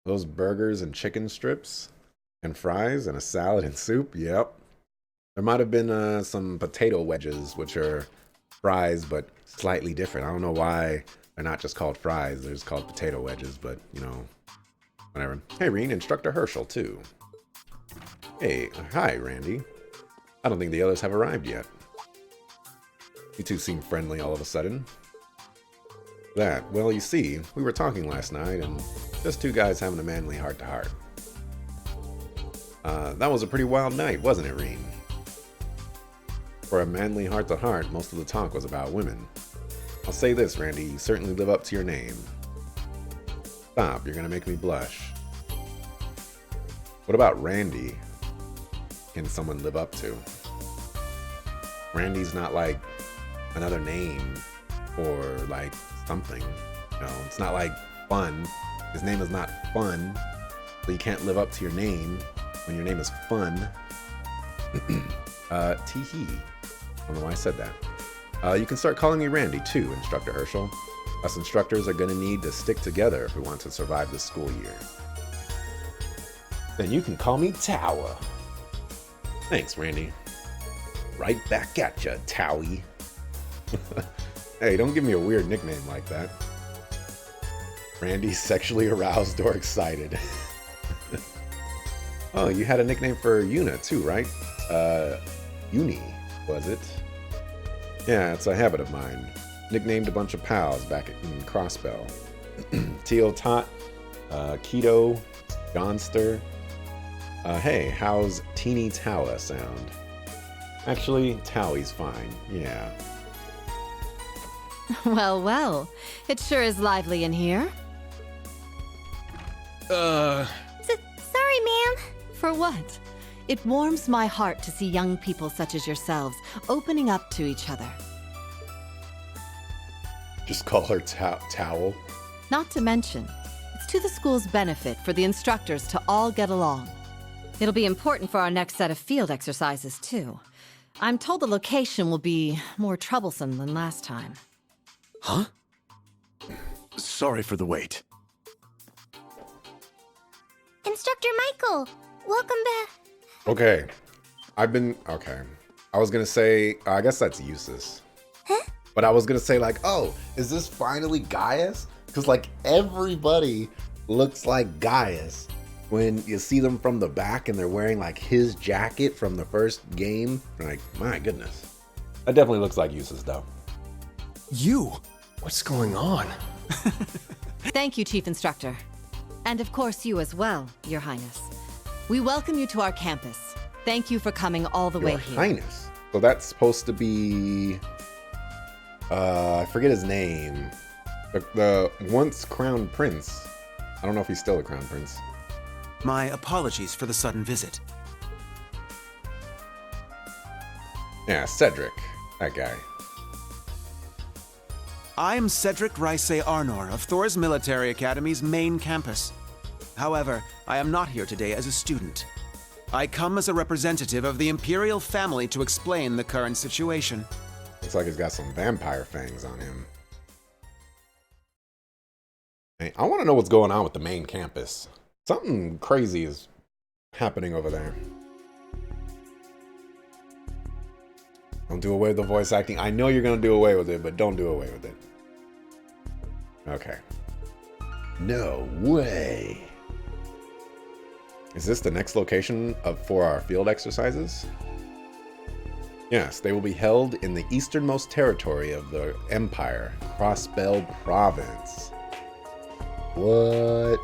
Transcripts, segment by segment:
Those burgers and chicken strips and fries and a salad and soup. Yep. There might have been some potato wedges, which are fries but slightly different. I don't know why they're not just called fries. They're just called potato wedges, but you know, whatever. Hey, Reen, Instructor Herschel too. Hey, hi, Randy. I don't think the others have arrived yet. You two seem friendly all of a sudden. That, well, you see, we were talking last night, and just two guys having a manly heart-to-heart. That was a pretty wild night, wasn't it, Reen? For a manly heart-to-heart, most of the talk was about women. I'll say this, Randy, you certainly live up to your name. Stop, you're gonna make me blush. What about Randy? Can someone live up to? Randy's not like another name or like something. No, it's not like Fun. His name is not Fun, so you can't live up to your name when your name is Fun. Tee-hee. I don't know why I said that. You can start calling me Randy too, Instructor Herschel. Us instructors are gonna need to stick together if we want to survive this school year. Then you can call me Tower. Thanks, Randy. Right back at ya, Towie. Hey, don't give me a weird nickname like that. Randy's sexually aroused or excited. Oh, you had a nickname for Yuna too, right? Uni, was it? Yeah, it's a habit of mine. Nicknamed a bunch of pals back in Crossbell. Teal Tot, Keto, Johnster. Hey, how's Teeny Towa sound? Actually, Towie's fine, yeah. Well, well. It sure is lively in here. Sorry, ma'am. For what? It warms my heart to see young people such as yourselves opening up to each other. Just call her Towel. Not to mention, it's to the school's benefit for the instructors to all get along. It'll be important for our next set of field exercises, too. I'm told the location will be more troublesome than last time. Huh? Sorry for the wait. Instructor Michael, welcome back. Okay. Okay. I was gonna say, I guess that's Eustace. Huh? But I was gonna say like, oh, is this finally Gaius? Because like everybody looks like Gaius when you see them from the back and they're wearing like his jacket from the first game. You're like, my goodness. That definitely looks like Eustace though. You? What's going on? Thank you, Chief Instructor. And of course you as well, Your Highness. We welcome you to our campus. Thank you for coming all the way Your here. Highness. So that's supposed to be, I forget his name. The once crown prince. I don't know if he's still a crown prince. My apologies for the sudden visit. Yeah, Cedric. That guy. I'm Cedric Rysay Arnor of Thor's Military Academy's main campus. However, I am not here today as a student. I come as a representative of the Imperial family to explain the current situation. Looks like he's got some vampire fangs on him. Hey, I want to know what's going on with the main campus. Something crazy is happening over there. Don't do away with the voice acting. I know you're going to do away with it, but don't do away with it. Okay. No way. Is this the next location for our field exercises? Yes, they will be held in the easternmost territory of the Empire, Crossbell Province. What?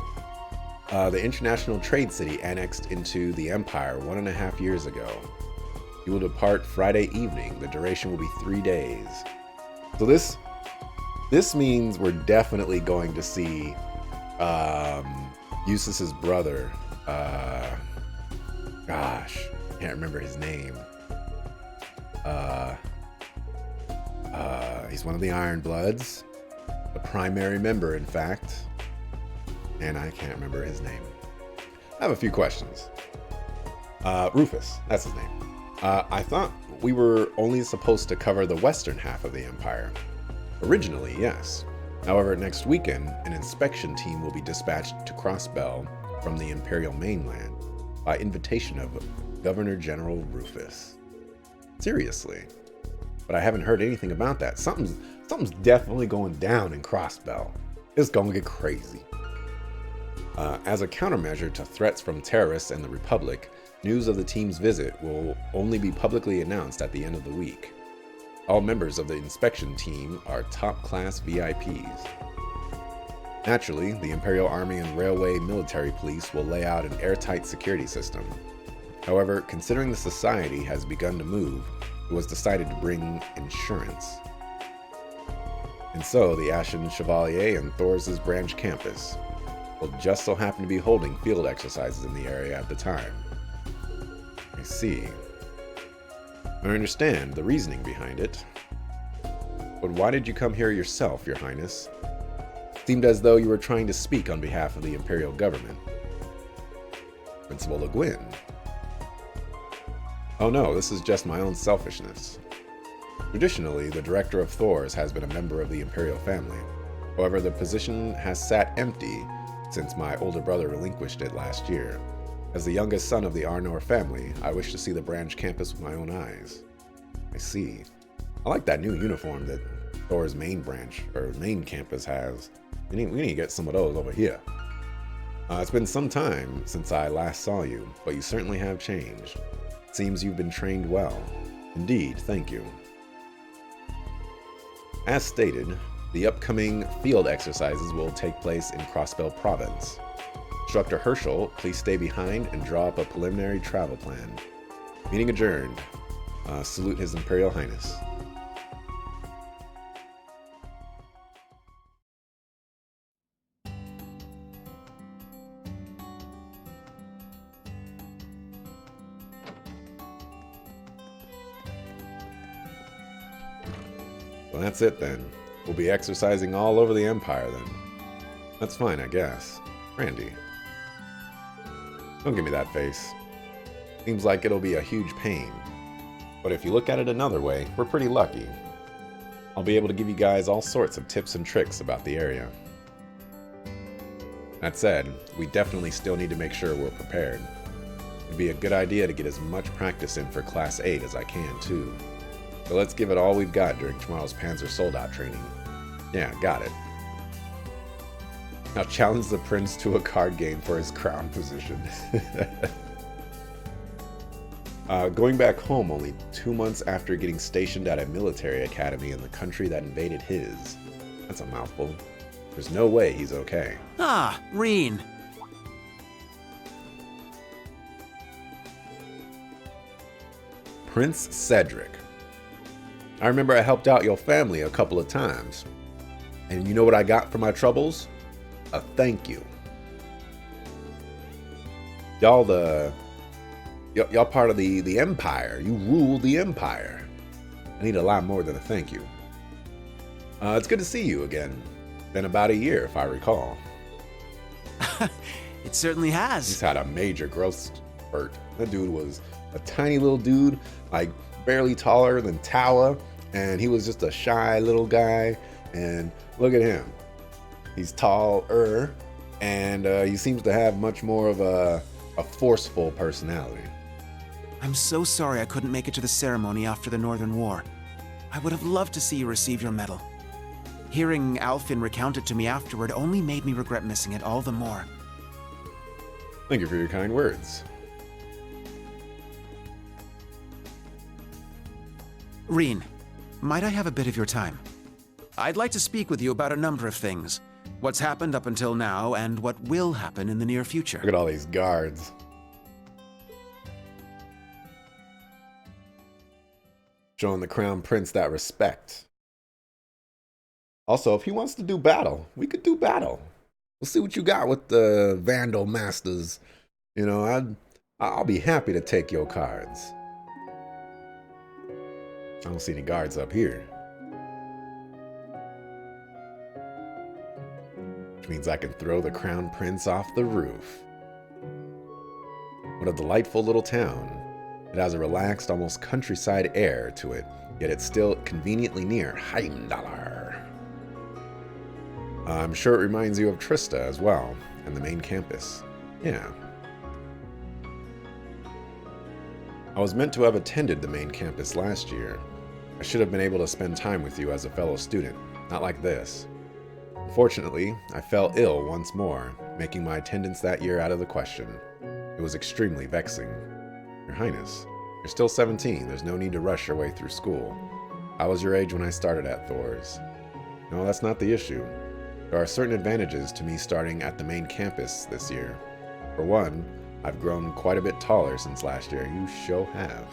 The international trade city annexed into the Empire 1.5 years ago. You will depart Friday evening. The duration will be 3 days. So this means we're definitely going to see Eustace's brother. Gosh, I can't remember his name. He's one of the Iron Bloods, the primary member, in fact, and I can't remember his name. I have a few questions. Rufus, that's his name. I thought we were only supposed to cover the western half of the Empire. Originally, yes. However, next weekend, an inspection team will be dispatched to Crossbell from the Imperial mainland by invitation of Governor General Rufus. Seriously. But I haven't heard anything about that. Something's definitely going down in Crossbell. It's gonna get crazy. As a countermeasure to threats from terrorists and the Republic, news of the team's visit will only be publicly announced at the end of the week. All members of the inspection team are top-class VIPs. Naturally, the Imperial Army and Railway Military Police will lay out an airtight security system. However, considering the society has begun to move, it was decided to bring insurance. And so, the Ashen Chevalier and Thor's branch campus will just so happen to be holding field exercises in the area at the time. I see. I understand the reasoning behind it. But why did you come here yourself, Your Highness? It seemed as though you were trying to speak on behalf of the Imperial government. Principal Le Guin. Oh no, this is just my own selfishness. Traditionally, the Director of Thors has been a member of the Imperial family. However, the position has sat empty since my older brother relinquished it last year. As the youngest son of the Arnor family, I wish to see the branch campus with my own eyes. I see. I like that new uniform that Thor's main branch, or main campus has. We need to get some of those over here. It's been some time since I last saw you, but you certainly have changed. It seems you've been trained well. Indeed, thank you. As stated, the upcoming field exercises will take place in Crossbell Province. Instructor Herschel, please stay behind and draw up a preliminary travel plan. Meeting adjourned. Salute His Imperial Highness. Well, that's it then. We'll be exercising all over the Empire then. That's fine, I guess. Randy. Don't give me that face. Seems like it'll be a huge pain. But if you look at it another way, we're pretty lucky. I'll be able to give you guys all sorts of tips and tricks about the area. That said, we definitely still need to make sure we're prepared. It'd be a good idea to get as much practice in for Class 8 as I can, too. So let's give it all we've got during tomorrow's Panzer Soldat training. Yeah, got it. Now challenge the prince to a card game for his crown position. Going back home only 2 months after getting stationed at a military academy in the country that invaded his. That's a mouthful. There's no way he's okay. Ah, Reen. Prince Cedric. I remember I helped out your family a couple of times. And you know what I got for my troubles? A thank you. Y'all part of the Empire. You rule the Empire. I need a lot more than a thank you. It's good to see you again. Been about a year, if I recall. It certainly has. He's had a major growth spurt. That dude was a tiny little dude, like barely taller than Tawa, and he was just a shy little guy. And look at him. He's taller, and he seems to have much more of a forceful personality. I'm so sorry I couldn't make it to the ceremony after the Northern War. I would have loved to see you receive your medal. Hearing Alfin recount it to me afterward only made me regret missing it all the more. Thank you for your kind words. Reen, might I have a bit of your time? I'd like to speak with you about a number of things. What's happened up until now, and what will happen in the near future. Look at all these guards. Showing the Crown Prince that respect. Also, if he wants to do battle, we could do battle. We'll see what you got with the Vandal Masters. You know, I'll be happy to take your cards. I don't see any guards up here. Which means I can throw the Crown Prince off the roof. What a delightful little town. It has a relaxed, almost countryside air to it, yet it's still conveniently near Heimdallr. I'm sure it reminds you of Trista as well, and the main campus. Yeah. I was meant to have attended the main campus last year. I should have been able to spend time with you as a fellow student, not like this. Unfortunately, I fell ill once more, making my attendance that year out of the question. It was extremely vexing. Your Highness, you're still 17. There's no need to rush your way through school. I was your age when I started at Thor's. No, that's not the issue. There are certain advantages to me starting at the main campus this year. For one, I've grown quite a bit taller since last year. You sure have.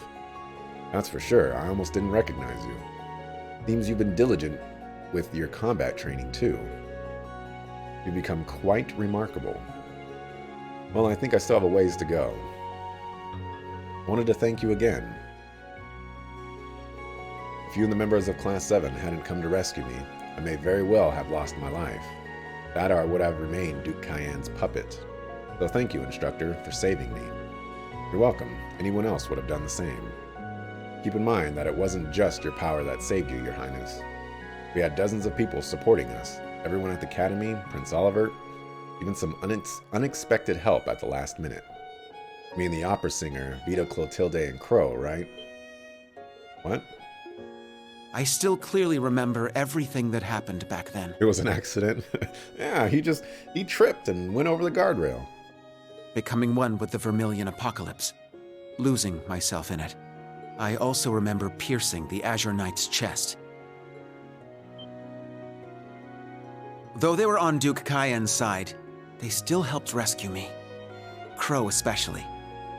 That's for sure. I almost didn't recognize you. Seems you've been diligent with your combat training too. You've become quite remarkable. Well, I think I still have a ways to go. I wanted to thank you again. If you and the members of Class 7 hadn't come to rescue me, I may very well have lost my life. That or I would have remained Duke Cayenne's puppet. So thank you, Instructor, for saving me. You're welcome. Anyone else would have done the same. Keep in mind that it wasn't just your power that saved you, Your Highness. We had dozens of people supporting us. Everyone at the Academy, Prince Olivert, even some unexpected help at the last minute. Me and the opera singer, Vita, Clotilde, and Crow, right? What? I still clearly remember everything that happened back then. It was an accident. Yeah, he tripped and went over the guardrail. Becoming one with the Vermilion Apocalypse. Losing myself in it. I also remember piercing the Azure Knight's chest. Though they were on Duke Cayenne's side, they still helped rescue me. Crow especially.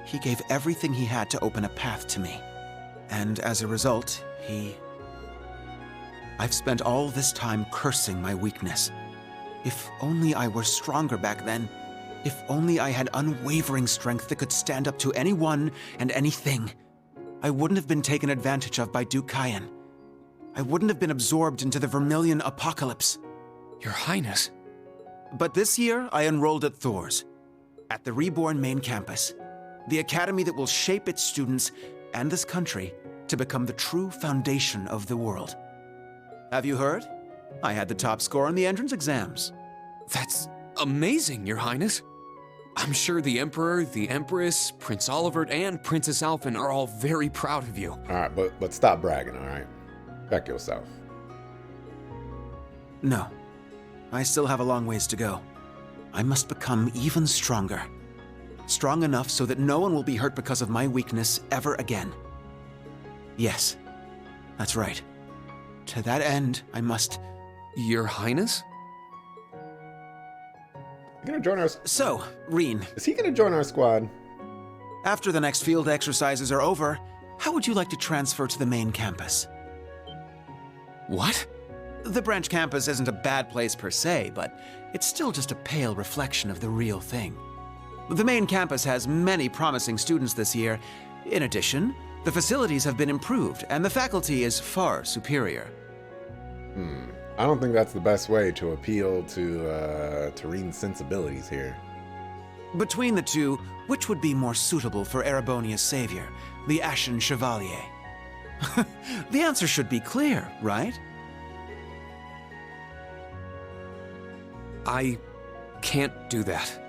He gave everything he had to open a path to me. And as a result, I've spent all this time cursing my weakness. If only I were stronger back then. If only I had unwavering strength that could stand up to anyone and anything. I wouldn't have been taken advantage of by Duke Cayenne. I wouldn't have been absorbed into the Vermilion Apocalypse. Your Highness. But this year, I enrolled at Thor's, at the Reborn main campus, the academy that will shape its students and this country to become the true foundation of the world. Have you heard? I had the top score on the entrance exams. That's amazing, Your Highness. I'm sure the Emperor, the Empress, Prince Olivert, and Princess Alphen are all very proud of you. All right, but stop bragging, all right? Check yourself. No. I still have a long ways to go. I must become even stronger. Strong enough so that no one will be hurt because of my weakness ever again. Yes, that's right. To that end, I must... Your Highness? You gonna join our... So, Rean, Is he gonna join our squad? after the next field exercises are over, how would you like to transfer to the main campus? What? The branch campus isn't a bad place per se, but it's still just a pale reflection of the real thing. The main campus has many promising students this year. In addition, the facilities have been improved, and the faculty is far superior. I don't think that's the best way to appeal to Tareen's sensibilities here. Between the two, which would be more suitable for Erebonia's savior, the Ashen Chevalier? The answer should be clear, right? I can't do that.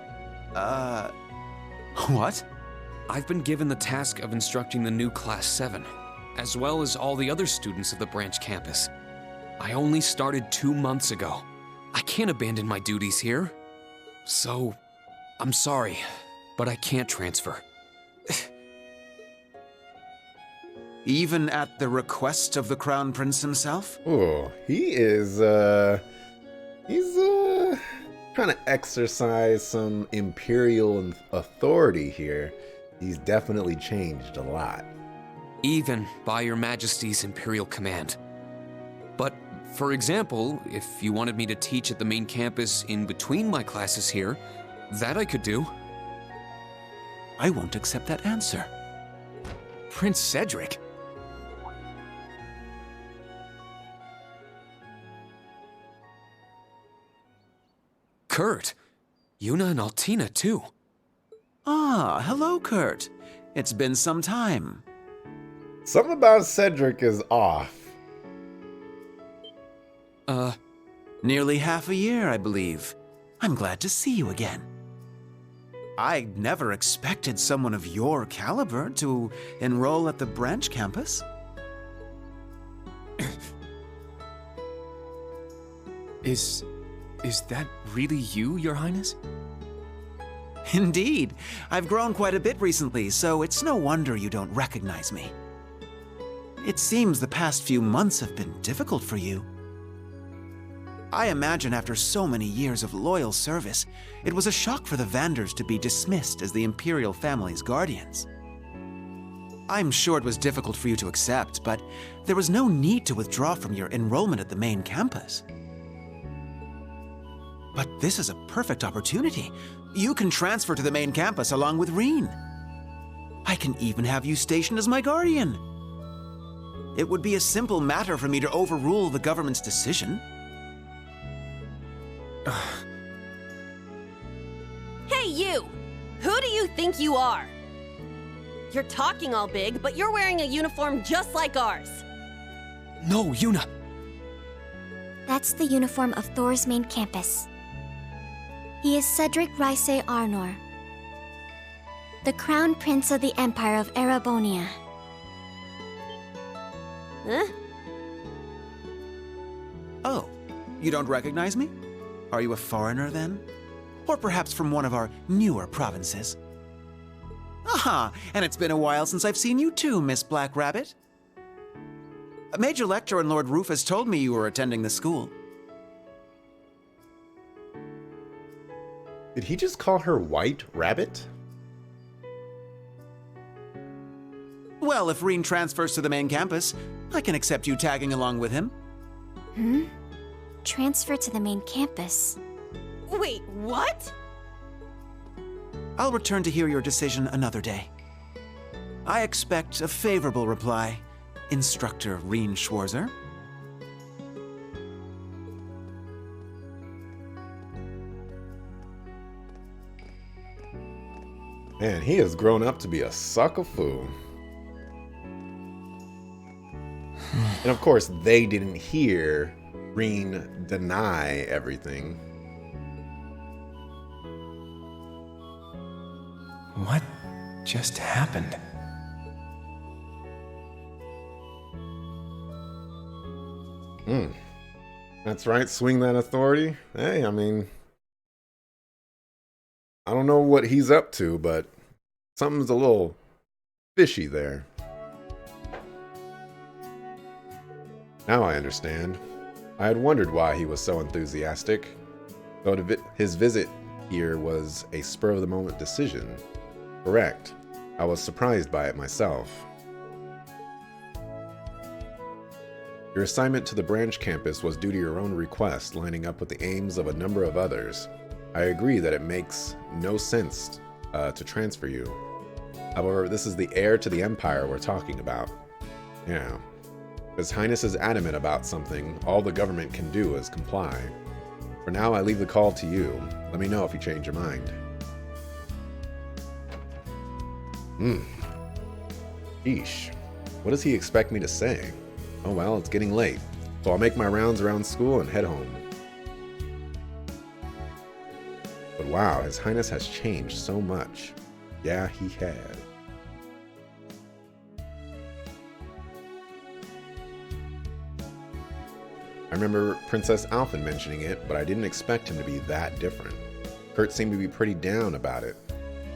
What? I've been given the task of instructing the new Class 7, as well as all the other students of the branch campus. I only started 2 months ago. I can't abandon my duties here. So, I'm sorry, but I can't transfer. Even at the request of the Crown Prince himself? Oh, he's trying to exercise some imperial authority here. He's definitely changed a lot. Even by Your Majesty's Imperial command. But, for example, if you wanted me to teach at the main campus in between my classes here, that I could do. I won't accept that answer. Prince Cedric? Kurt. Yuna and Altina, too. Ah, hello, Kurt. It's been some time. Something about Cedric is off. Nearly half a year, I believe. I'm glad to see you again. I never expected someone of your caliber to enroll at the branch campus. Is that really you, Your Highness? Indeed. I've grown quite a bit recently, so it's no wonder you don't recognize me. It seems the past few months have been difficult for you. I imagine after so many years of loyal service, it was a shock for the Vanders to be dismissed as the Imperial family's guardians. I'm sure it was difficult for you to accept, but there was no need to withdraw from your enrollment at the main campus. But this is a perfect opportunity. You can transfer to the main campus along with Reen. I can even have you stationed as my guardian. It would be a simple matter for me to overrule the government's decision. Hey, you! Who do you think you are? You're talking all big, but you're wearing a uniform just like ours. No, Yuna. That's the uniform of Thor's main campus. He is Cedric Raisay Arnor, the Crown Prince of the Empire of Erebonia. Huh? Oh, you don't recognize me? Are you a foreigner then? Or perhaps from one of our newer provinces? Aha, and it's been a while since I've seen you too, Miss Black Rabbit. Major Lecter and Lord Rufus told me you were attending the school. Did he just call her White Rabbit? Well, if Reen transfers to the main campus, I can accept you tagging along with him. Transfer to the main campus. Wait, what? I'll return to hear your decision another day. I expect a favorable reply, Instructor Reen Schwarzer. Man, he has grown up to be a sucker fool. And of course, they didn't hear Reen deny everything. What just happened? That's right, swing that authority. Hey, I mean, I don't know what he's up to, but something's a little fishy there. Now I understand. I had wondered why he was so enthusiastic, though his visit here was a spur-of-the-moment decision. Correct. I was surprised by it myself. Your assignment to the branch campus was due to your own request, lining up with the aims of a number of others. I agree that it makes no sense to transfer you. However, this is the heir to the Empire we're talking about. Yeah. His Highness is adamant about something, all the government can do is comply. For now, I leave the call to you. Let me know if you change your mind. Eesh. What does he expect me to say? Oh well, it's getting late, so I'll make my rounds around school and head home. But wow, His Highness has changed so much. Yeah, he has. I remember Princess Alphen mentioning it, but I didn't expect him to be that different. Kurt seemed to be pretty down about it,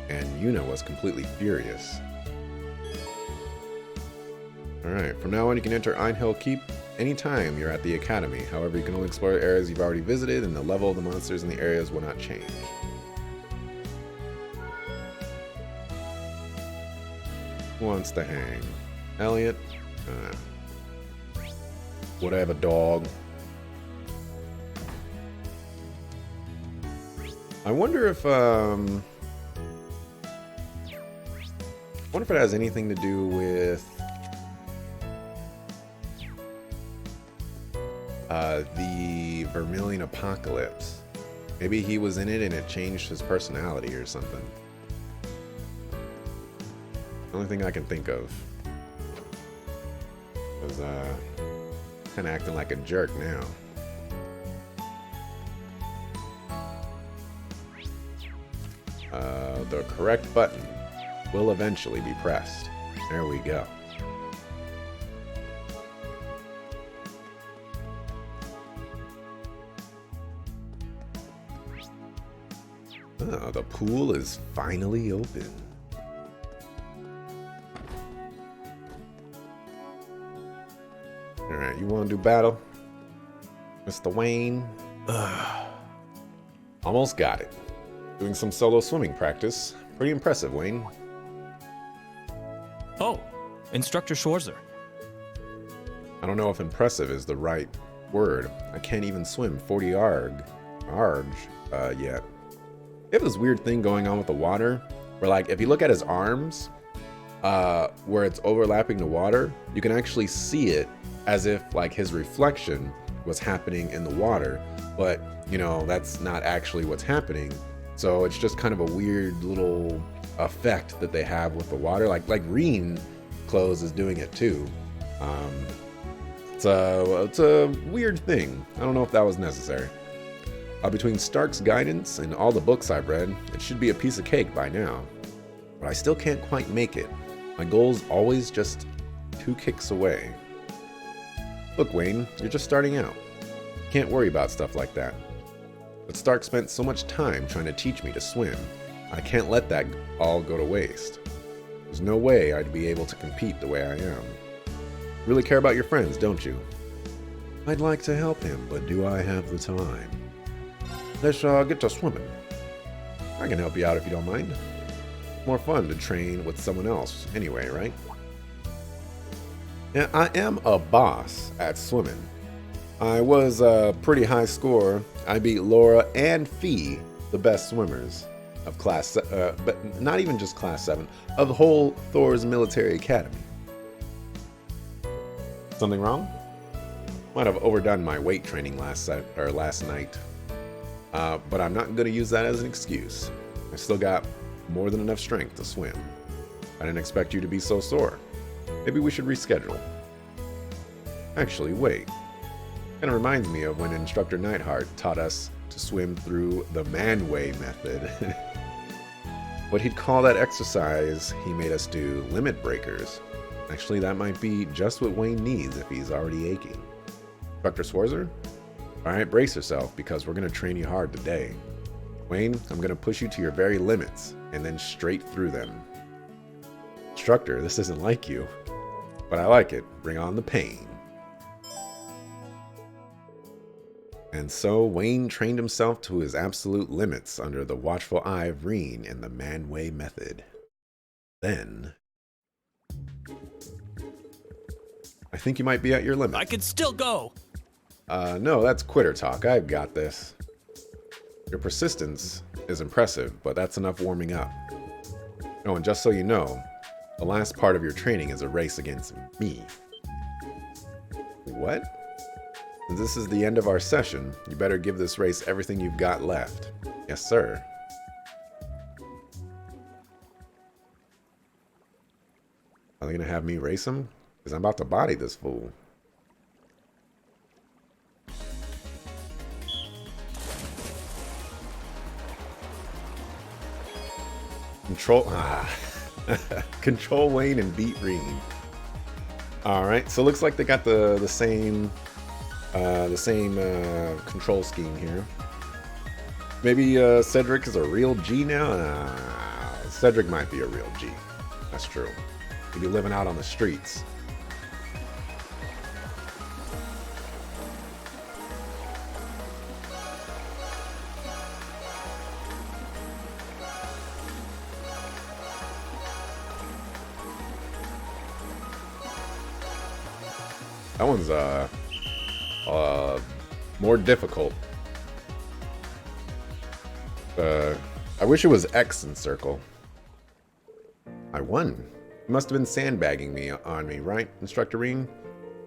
and Yuna was completely furious. Alright, from now on you can enter Einhill Keep anytime you're at the Academy. However, you can only explore areas you've already visited, and the level of the monsters in the areas will not change. Who wants to hang? Elliot? Would I have a dog? I wonder if it has anything to do with the Vermilion Apocalypse. Maybe he was in it and it changed his personality or something. The only thing I can think of. Was kind of acting like a jerk now. The correct button will eventually be pressed. There we go. Oh, the pool is finally open. Alright, you want to do battle? Mr. Wayne? Almost got it. Doing some solo swimming practice. Pretty impressive, Wayne. Oh, Instructor Schwarzer. I don't know if impressive is the right word. I can't even swim 40 arg yet. They have this weird thing going on with the water where, like, if you look at his arms, where it's overlapping the water, you can actually see it as if, like, his reflection was happening in the water. But, you know, that's not actually what's happening. So it's just kind of a weird little effect that they have with the water. Like Reen clothes is doing it too. It's a weird thing. I don't know if that was necessary. Between Stark's guidance and all the books I've read, it should be a piece of cake by now. But I still can't quite make it. My goal's always just 2 kicks away. Look, Wayne, you're just starting out. Can't worry about stuff like that. But Stark spent so much time trying to teach me to swim. I can't let that all go to waste. There's no way I'd be able to compete the way I am. Really care about your friends, don't you? I'd like to help him, but do I have the time? Let's get to swimming. I can help you out if you don't mind. More fun to train with someone else anyway, right? Yeah, I am a boss at swimming. I was a pretty high score. I beat Laura and Fee, the best swimmers of class, but not even just class 7, of the whole Thor's Military Academy. Something wrong? Might have overdone my weight training last night. But I'm not going to use that as an excuse. I still got more than enough strength to swim. I didn't expect you to be so sore. Maybe we should reschedule. Actually, wait. Kind of reminds me of when Instructor Neidhart taught us to swim through the Manway method. What he'd call that exercise, he made us do limit breakers. Actually, that might be just what Wayne needs if he's already aching. Instructor Schwarzer? Alright, brace yourself, because we're going to train you hard today. Wayne, I'm going to push you to your very limits, and then straight through them. Instructor, this isn't like you. But I like it. Bring on the pain. And so Wayne trained himself to his absolute limits under the watchful eye of Reen in the Manway method. Then... I think you might be at your limit. I could still go. No, that's quitter talk. I've got this. Your persistence is impressive, but that's enough warming up. Oh, and just so you know, the last part of your training is a race against me. What? Since this is the end of our session, you better give this race everything you've got left. Yes, sir. Are they gonna have me race him? Because I'm about to body this fool. Control Wayne and beat Reen. Alright, so it looks like they got the same control scheme here. Maybe Cedric is a real G now? Cedric might be a real G. That's true. He'd be living out on the streets. That one's more difficult. I wish it was X in circle. I won. You must have been sandbagging on me, right, Instructor Reen?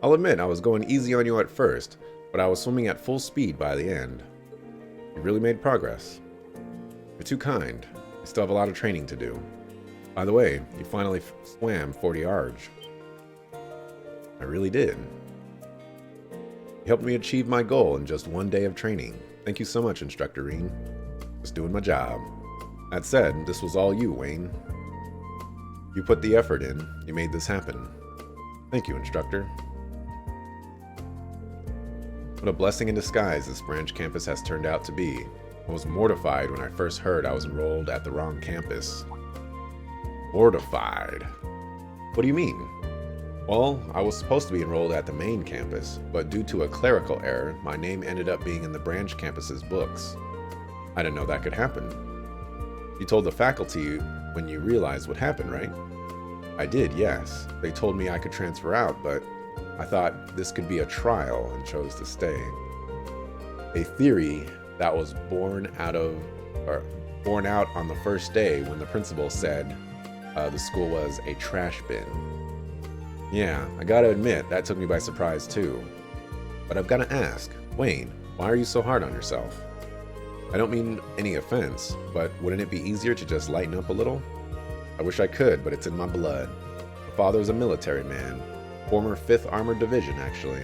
I'll admit I was going easy on you at first, but I was swimming at full speed by the end. You really made progress. You're too kind. I still have a lot of training to do. By the way, you finally swam 40 arg. I really did. You helped me achieve my goal in just one day of training. Thank you so much, Instructor Reen. Just doing my job. That said, this was all you, Wayne. You put the effort in. You made this happen. Thank you, instructor. What a blessing in disguise this branch campus has turned out to be. I was mortified when I first heard I was enrolled at the wrong campus. Mortified? What do you mean? Well, I was supposed to be enrolled at the main campus, but due to a clerical error, my name ended up being in the branch campus's books. I didn't know that could happen. You told the faculty when you realized what happened, right? I did, yes. They told me I could transfer out, but I thought this could be a trial and chose to stay. A theory that was born out on the first day when the principal said the school was a trash bin. Yeah, I gotta admit, that took me by surprise too. But I've gotta ask, Wayne, why are you so hard on yourself? I don't mean any offense, but wouldn't it be easier to just lighten up a little? I wish I could, but it's in my blood. My father's a military man. Former 5th Armored Division, actually.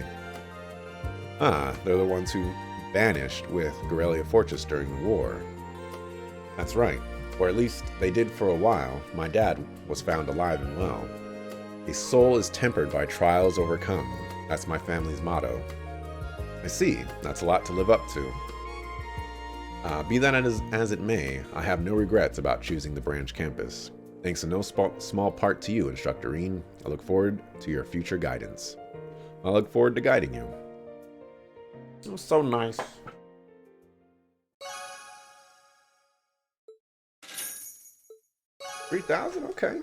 Ah, they're the ones who vanished with Garrelia Fortress during the war. That's right. Or at least they did for a while. My dad was found alive and well. A soul is tempered by trials overcome. That's my family's motto. I see. That's a lot to live up to. Be that as it may, I have no regrets about choosing the branch campus. Thanks in no small part to you, Instructor Rean. I look forward to your future guidance. I look forward to guiding you. It was so nice. $3,000? Okay.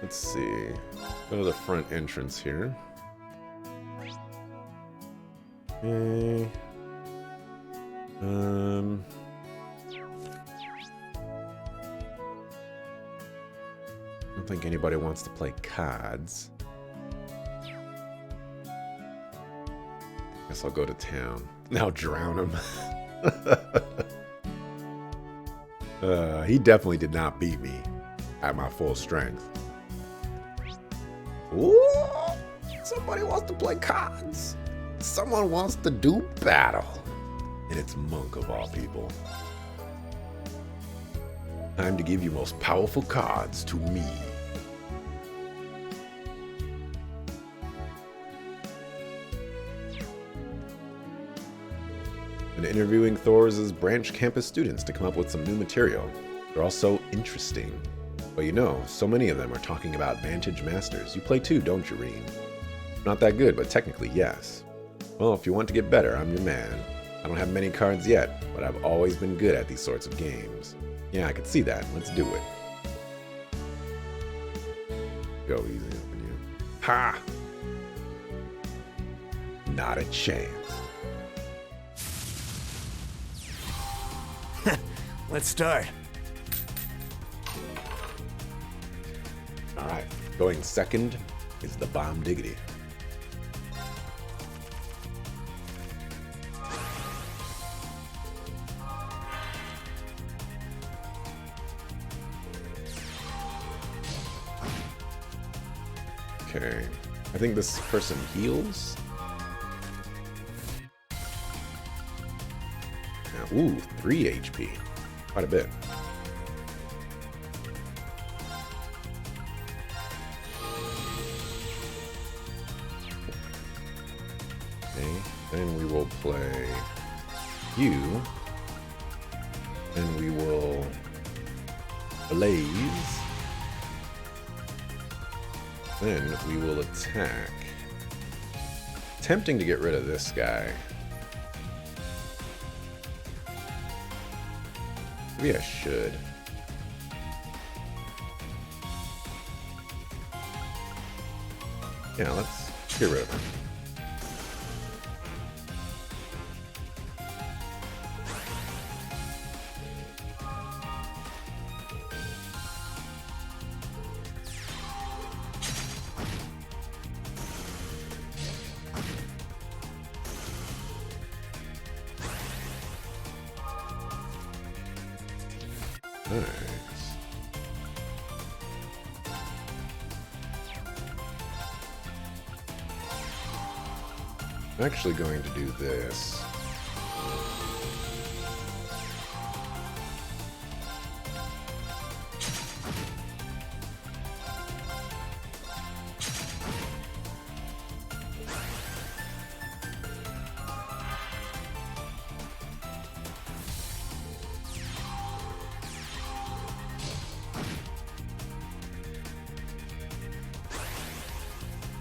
Let's see. Go to the front entrance here. Okay. I don't think anybody wants to play cards. Guess I'll go to town. Now drown him. He definitely did not beat me at my full strength. Ooh, somebody wants to play cards. Someone wants to do battle. And it's Monk of all people. Time to give your most powerful cards to me. And interviewing Thor's branch campus students to come up with some new material. They're all so interesting. But you know, so many of them are talking about Vantage Masters. You play too, don't you, Rean? Not that good, but technically, yes. Well, if you want to get better, I'm your man. I don't have many cards yet, but I've always been good at these sorts of games. Yeah, I can see that. Let's do it. Go easy on you. Ha! Not a chance. Let's start. Alright, going second is the Bomb Diggity. Okay, I think this person heals. Now, ooh, 3 HP. Quite a bit. Okay, then we will play you. Then we will blaze. Then we will attack. Tempting to get rid of this guy. Maybe I should. Yeah, let's get rid of him. Nice. I'm actually going to do this.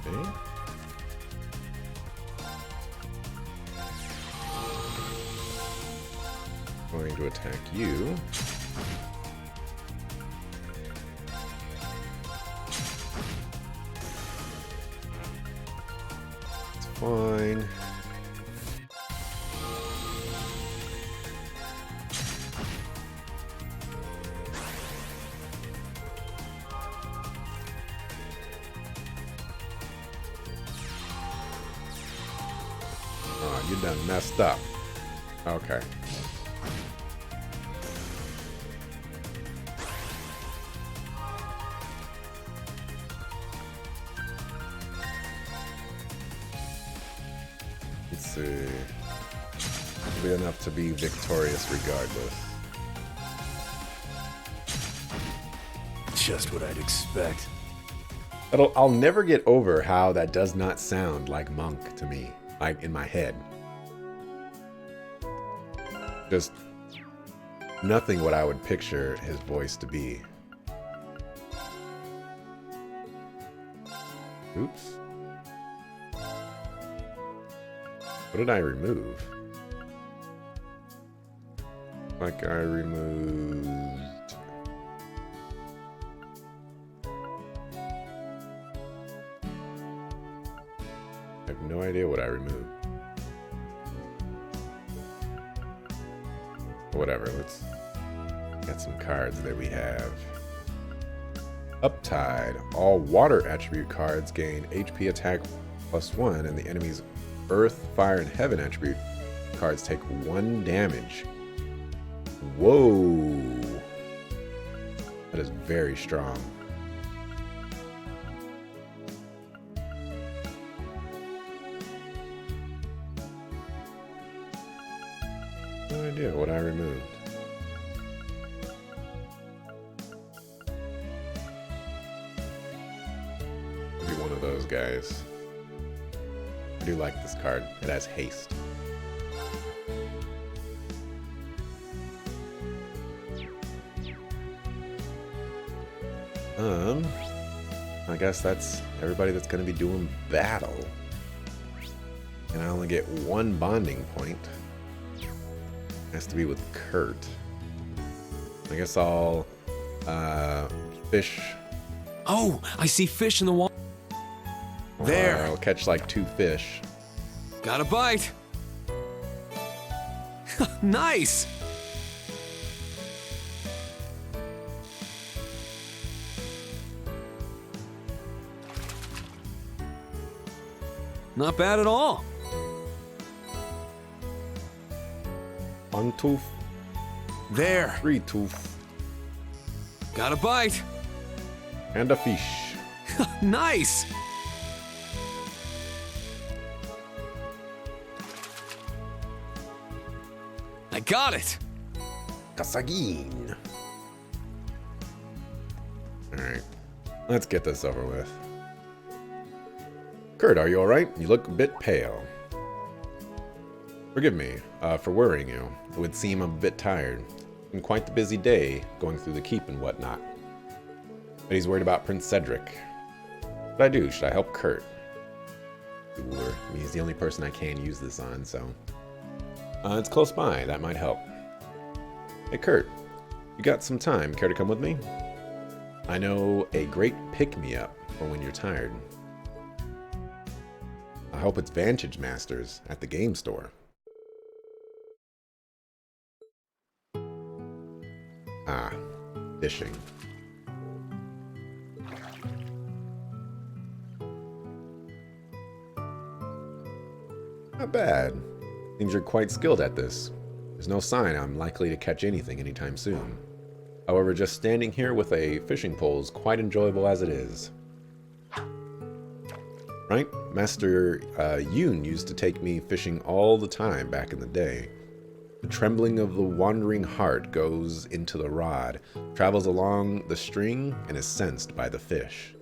Okay. Going to attack you. It's fine. Oh, you done messed up. Okay. Let's see. It'll be enough to be victorious regardless. Just what I'd expect. I'll never get over how that does not sound like Monk to me, like in my head. Just nothing what I would picture his voice to be. Oops. What did I remove? Like I removed... I have no idea what I removed. Whatever, let's get some cards that we have. Uptide. All water attribute cards gain HP attack +1, and the enemy's Earth, Fire, and Heaven attribute cards take 1 damage. Whoa! That is very strong. No idea what I removed. Maybe one of those guys. I do like this card. It has haste. I guess that's everybody that's going to be doing battle. And I only get 1 bonding point. Has to be with Kurt. I guess I'll fish. Oh, I see fish in the water. There. I'll catch like 2 fish. Got a bite. Nice. Not bad at all. 1 tooth. There. 3 tooth. Got a bite. And a fish. Nice. I got it. Kasagin. Alright. Let's get this over with. Kurt, are you alright? You look a bit pale. Forgive me for worrying you. It would seem I'm a bit tired. It's been quite the busy day going through the keep and whatnot. But he's worried about Prince Cedric. What should I do? Should I help Kurt? Sure. I mean, he's the only person I can use this on, so... it's close by. That might help. Hey, Kurt. You got some time. Care to come with me? I know a great pick-me-up for when you're tired. I hope it's Vantage Masters at the game store. Ah, fishing. Not bad. Seems you're quite skilled at this. There's no sign I'm likely to catch anything anytime soon. However, just standing here with a fishing pole is quite enjoyable as it is. Right? Master Yoon used to take me fishing all the time back in the day. The trembling of the wandering heart goes into the rod, travels along the string, and is sensed by the fish.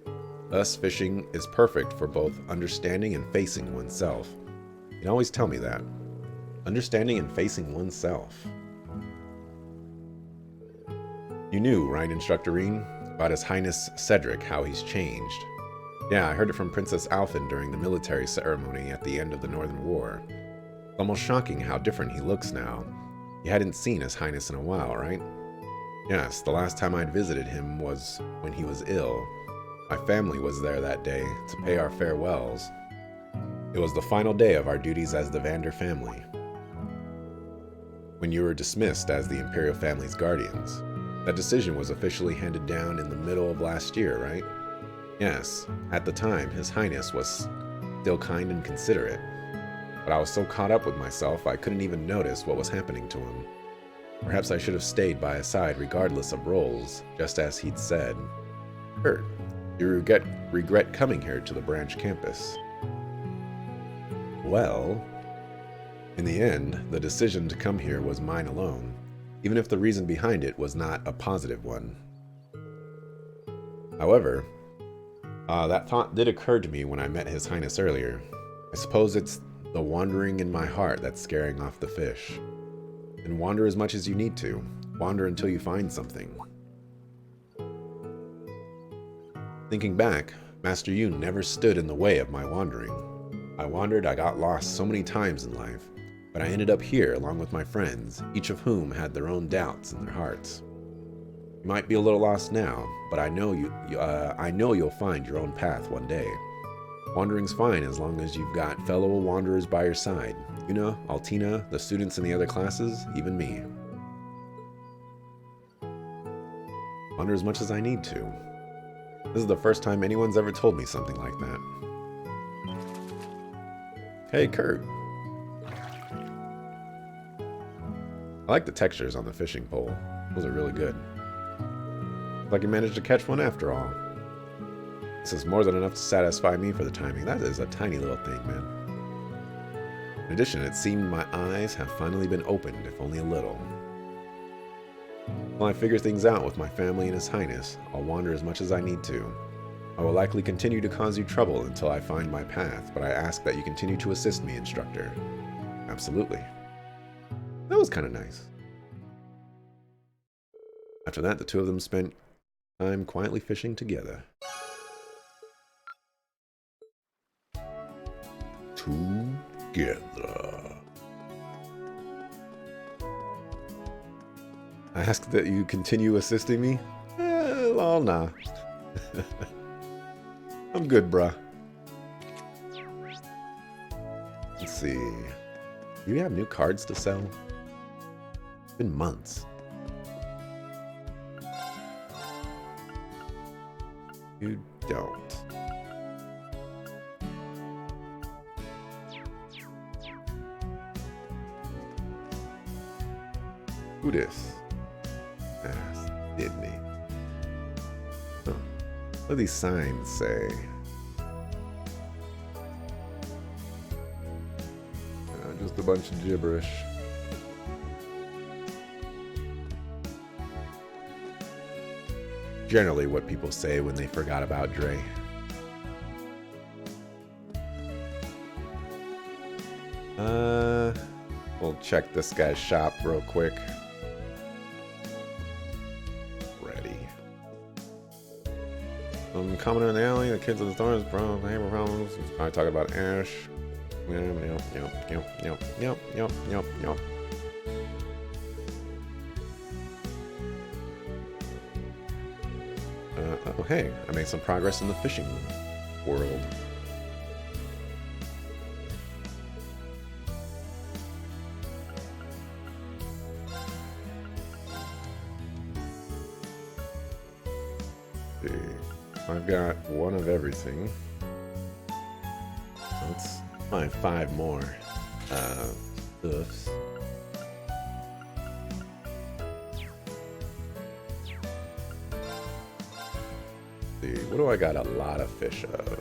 Thus, fishing is perfect for both understanding and facing oneself. He'd always tell me that. Understanding and facing oneself. You knew, right, Instructorine, about His Highness Cedric, how he's changed. Yeah, I heard it from Princess Alphen during the military ceremony at the end of the Northern War. It's almost shocking how different he looks now. You hadn't seen His Highness in a while, right? Yes, the last time I'd visited him was when he was ill. My family was there that day to pay our farewells. It was the final day of our duties as the Vander family. When you were dismissed as the Imperial family's guardians. That decision was officially handed down in the middle of last year, right? Yes, at the time, His Highness was still kind and considerate. But I was so caught up with myself, I couldn't even notice what was happening to him. Perhaps I should have stayed by his side regardless of roles, just as he'd said. Kurt, you regret coming here to the branch campus. Well, in the end, the decision to come here was mine alone, even if the reason behind it was not a positive one. However, that thought did occur to me when I met His Highness earlier. I suppose it's the wandering in my heart that's scaring off the fish. And wander as much as you need to. Wander until you find something. Thinking back, Master Yoon never stood in the way of my wandering. I wandered, I got lost so many times in life, but I ended up here along with my friends, each of whom had their own doubts in their hearts. You might be a little lost now, but I know you'll find your own path one day. Wandering's fine as long as you've got fellow wanderers by your side. Yuna, Altina, the students in the other classes, even me. Wander as much as I need to. This is the first time anyone's ever told me something like that. Hey, Kurt. I like the textures on the fishing pole. Those are really good. Looks like you managed to catch one after all. This is more than enough to satisfy me for the timing. That is a tiny little thing, man. In addition, it seemed my eyes have finally been opened, if only a little. While I figure things out with my family and His Highness, I'll wander as much as I need to. I will likely continue to cause you trouble until I find my path, but I ask that you continue to assist me, Instructor. Absolutely. That was kind of nice. After that, the two of them spent time quietly fishing together. Together. I ask that you continue assisting me? Well, nah. I'm good, bruh. Let's see. Do you have new cards to sell? It's been months. You don't. Who this? Didn't he? Huh. What do these signs say? Just a bunch of gibberish. Generally what people say when they forgot about Dre. We'll check this guy's shop real quick. Coming in the alley, the kids in the stores, behavior problems. He's probably talking about Ash. Yep. Oh, hey, I made some progress in the fishing world. I've got one of everything. Let's find 5 more hoofs. See, what do I got a lot of fish of?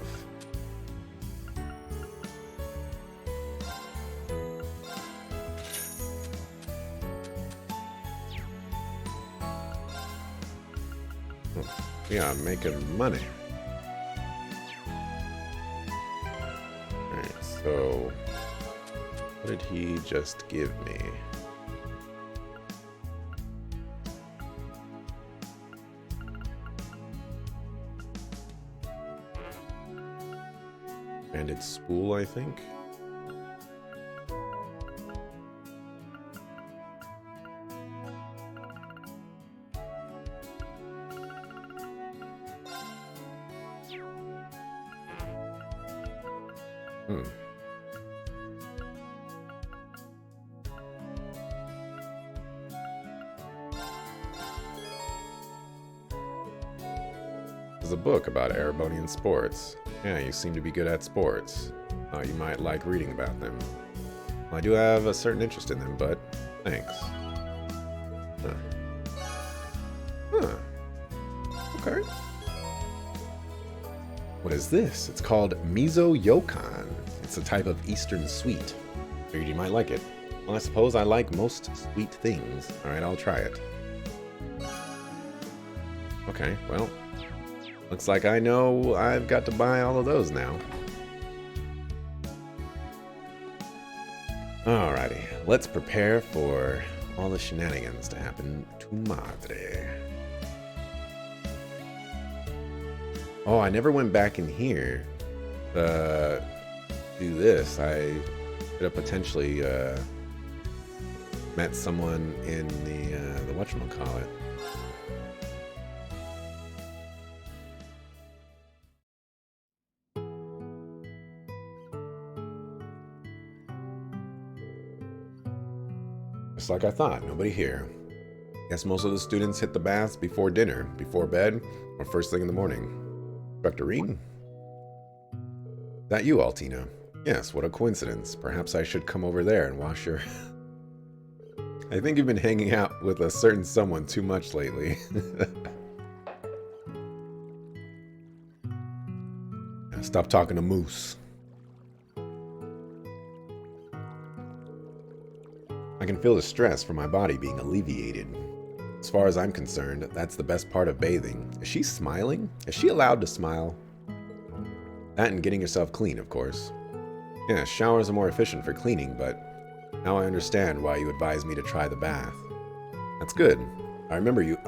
Yeah, I'm making money. Alright, so what did he just give me? And it's spool, I think. There's a book about Erebonian sports. Yeah, you seem to be good at sports. You might like reading about them. Well, I do have a certain interest in them, but thanks. Okay. What is this? It's called Miso Yokan. It's a type of Eastern sweet. Figured you might like it. Well, I suppose I like most sweet things. Alright, I'll try it. Okay, well, looks like I know I've got to buy all of those now. Alrighty, let's prepare for all the shenanigans to happen to Madre. Oh, I never went back in here to do this. I could have potentially met someone in the whatchamacallit. Just like I thought, nobody here. Guess most of the students hit the baths before dinner, before bed, or first thing in the morning. Dr. Reed? Is that you, Altina? Yes, what a coincidence. Perhaps I should come over there and wash your... I think you've been hanging out with a certain someone too much lately. Stop talking to Moose. I can feel the stress from my body being alleviated. As far as I'm concerned, that's the best part of bathing. Is she smiling? Is she allowed to smile? That and getting yourself clean, of course. Yeah, showers are more efficient for cleaning, but now I understand why you advised me to try the bath. That's good. I remember you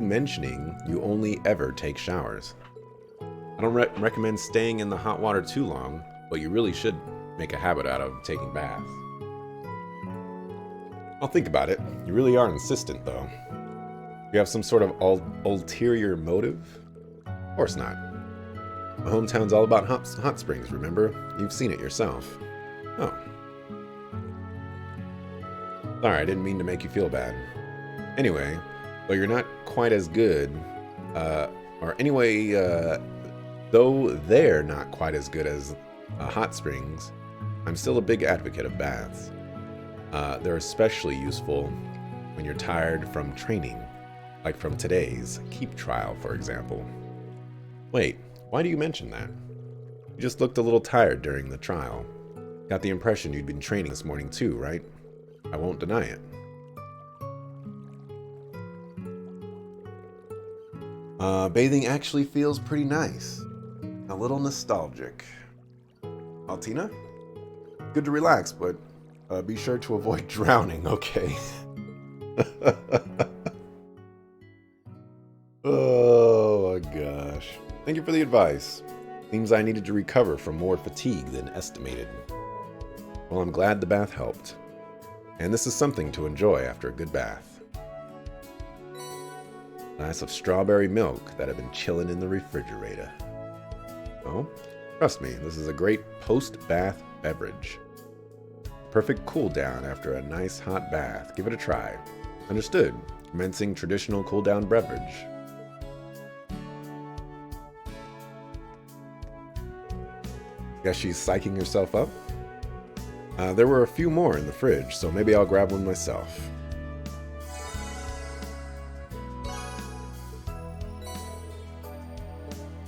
mentioning you only ever take showers. I don't recommend staying in the hot water too long, but you really should make a habit out of taking baths. I'll think about it. You really are insistent, though. You have some sort of ulterior motive? Of course not. My hometown's all about hot springs, remember? You've seen it yourself. Oh. Sorry, I didn't mean to make you feel bad. Anyway, though you're not quite as good, though they're not quite as good as hot springs, I'm still a big advocate of baths. They're especially useful when you're tired from training, like from today's Keep trial, for example. Wait, why do you mention that? You just looked a little tired during the trial. Got the impression you'd been training this morning too, right? I won't deny it. Bathing actually feels pretty nice. A little nostalgic. Altina? Good to relax, but be sure to avoid drowning, okay? Oh my gosh. Thank you for the advice. Seems I needed to recover from more fatigue than estimated. Well, I'm glad the bath helped. And this is something to enjoy after a good bath. Glass of strawberry milk that had been chilling in the refrigerator. Oh, trust me, this is a great post-bath beverage. Perfect cool down after a nice hot bath. Give it a try. Understood. Commencing traditional cool down beverage. Guess she's psyching herself up? There were a few more in the fridge, so maybe I'll grab one myself.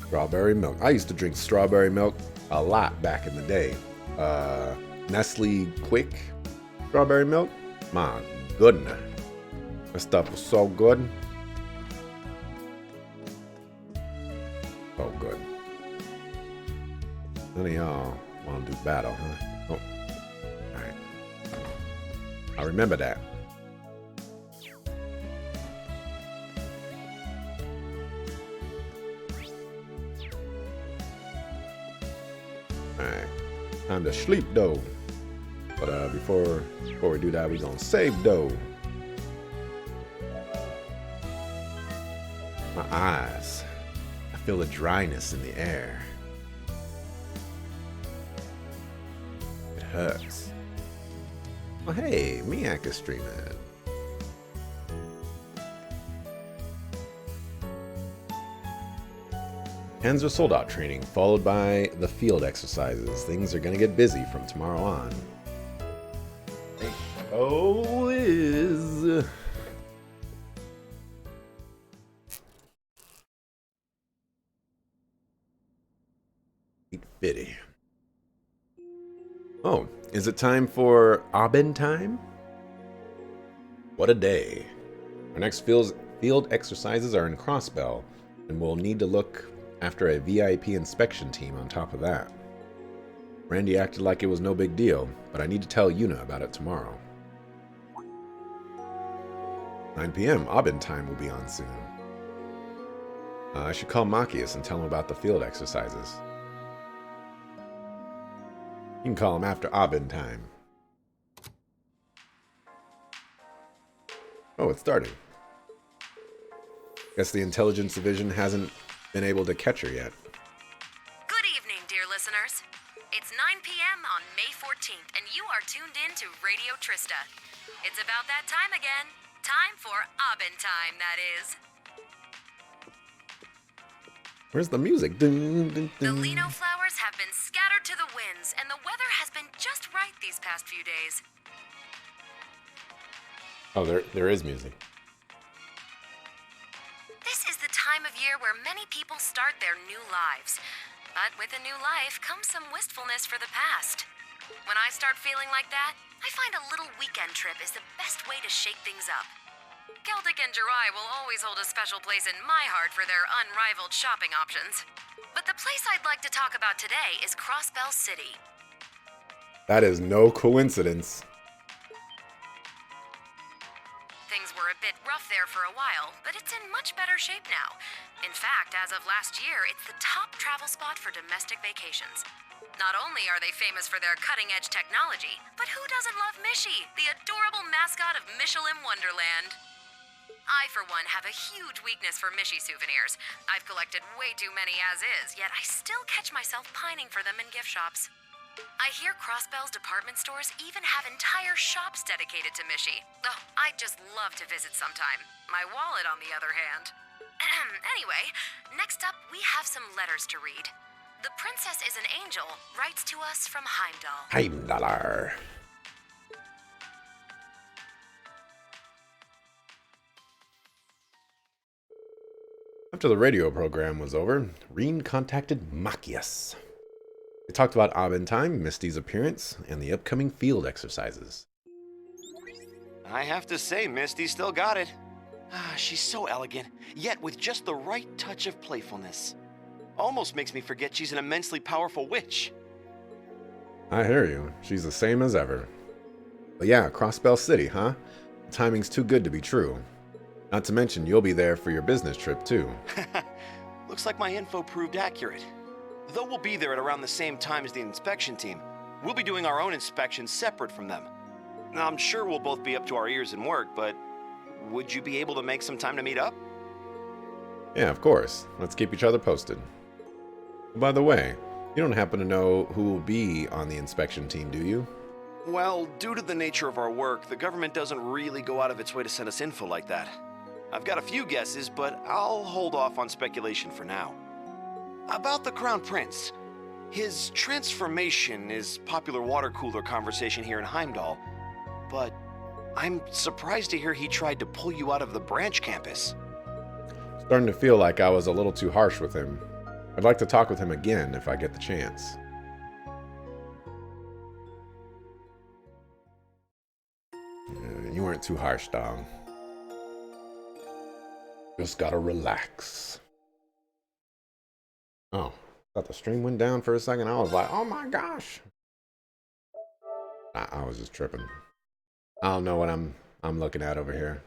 Strawberry milk. I used to drink strawberry milk a lot back in the day. Nestle Quick strawberry milk. My goodness. That stuff was so good. None of y'all want to do battle, huh? Oh, alright. I'll remember that. Alright. Time to sleep, though. But before we do that, we gonna save, though. My eyes. I feel the dryness in the air. It hurts. Oh, hey, Miak is streaming. Hands are sold out training, followed by the field exercises. Things are gonna get busy from tomorrow on. Oh, is. Bitty. Oh, is it time for Abend time? What a day. Our next field exercises are in Crossbell, and we'll need to look after a VIP inspection team on top of that. Randy acted like it was no big deal, but I need to tell Yuna about it tomorrow. 9 p.m. Abend time will be on soon. I should call Machias and tell him about the field exercises. You can call him after Abend time. Oh, it's starting. Guess the intelligence division hasn't been able to catch her yet. Good evening, dear listeners. It's 9 p.m. on May 14th, and you are tuned in to Radio Trista. It's about that time again. Time for Abend time, that is. Where's the music? Dun, dun, The dun. lino flowers have been scattered to the winds, and the weather has been just right these past few days. Oh, there is music. This is the time of year where many people start their new lives. But with a new life comes some wistfulness for the past. When I start feeling like that, I find a little weekend trip is the best way to shake things up. Celtic and Jirai will always hold a special place in my heart for their unrivaled shopping options. But the place I'd like to talk about today is Crossbell City. That is no coincidence. Things were a bit rough there for a while, but it's in much better shape now. In fact, as of last year, it's the top travel spot for domestic vacations. Not only are they famous for their cutting-edge technology, but who doesn't love Mishy, the adorable mascot of Michelin Wonderland? I, for one, have a huge weakness for Mishy souvenirs. I've collected way too many as is, yet I still catch myself pining for them in gift shops. I hear Crossbell's department stores even have entire shops dedicated to Mishy. Oh, I'd just love to visit sometime. My wallet, on the other hand. Anyway, next up, we have some letters to read. The Princess is an Angel writes to us from Heimdall. Heimdallar. After the radio program was over, Reen contacted Machias. They talked about Abend time, Misty's appearance, and the upcoming field exercises. I have to say, Misty still got it. She's so elegant, yet with just the right touch of playfulness. Almost makes me forget she's an immensely powerful witch. I hear you. She's the same as ever. But yeah, Crossbell City, huh? The timing's too good to be true. Not to mention, you'll be there for your business trip, too. Looks like my info proved accurate. Though we'll be there at around the same time as the inspection team, we'll be doing our own inspections separate from them. Now, I'm sure we'll both be up to our ears in work, but would you be able to make some time to meet up? Yeah, of course. Let's keep each other posted. By the way, you don't happen to know who will be on the inspection team, do you? Well, due to the nature of our work, the government doesn't really go out of its way to send us info like that. I've got a few guesses, but I'll hold off on speculation for now. About the Crown Prince. His transformation is popular water cooler conversation here in Heimdall, but I'm surprised to hear he tried to pull you out of the branch campus. Starting to feel like I was a little too harsh with him. I'd like to talk with him again if I get the chance. You weren't too harsh, dog. Just gotta relax. Oh, Thought the stream went down for a second. I was like, oh my gosh. I was just tripping. I don't know what I'm looking at over here.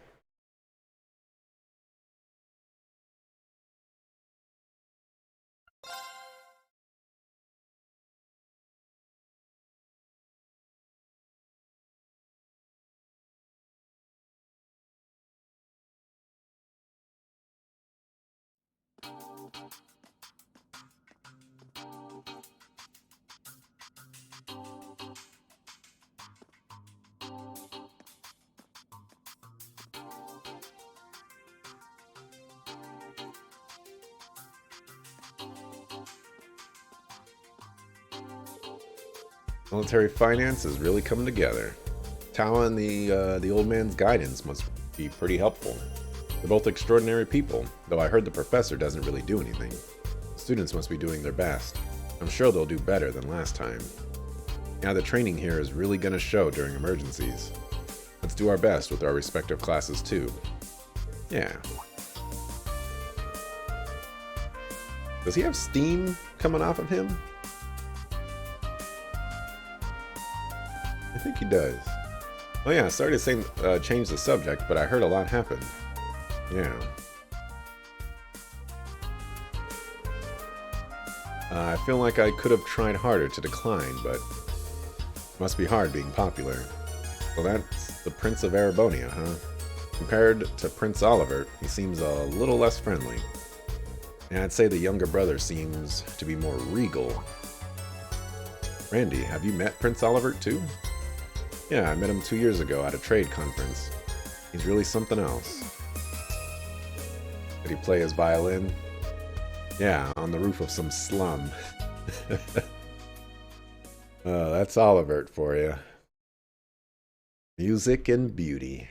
Military finance is really coming together. Tao and the old man's guidance must be pretty helpful. They're both extraordinary people, though I heard the professor doesn't really do anything. Students must be doing their best. I'm sure they'll do better than last time. Yeah, the training here is really gonna show during emergencies. Let's do our best with our respective classes too. Yeah. Does he have steam coming off of him? I think he does. Oh yeah, sorry to say change the subject, but I heard a lot happened. Yeah. I feel like I could have tried harder to decline, but it must be hard being popular. Well, that's the Prince of Erebonia, huh? Compared to Prince Oliver, he seems a little less friendly. And I'd say the younger brother seems to be more regal. Randy, have you met Prince Oliver too? Yeah, I met him 2 years ago at a trade conference. He's really something else. Did he play his violin? Yeah, on the roof of some slum. That's Olivert for you. Music and beauty.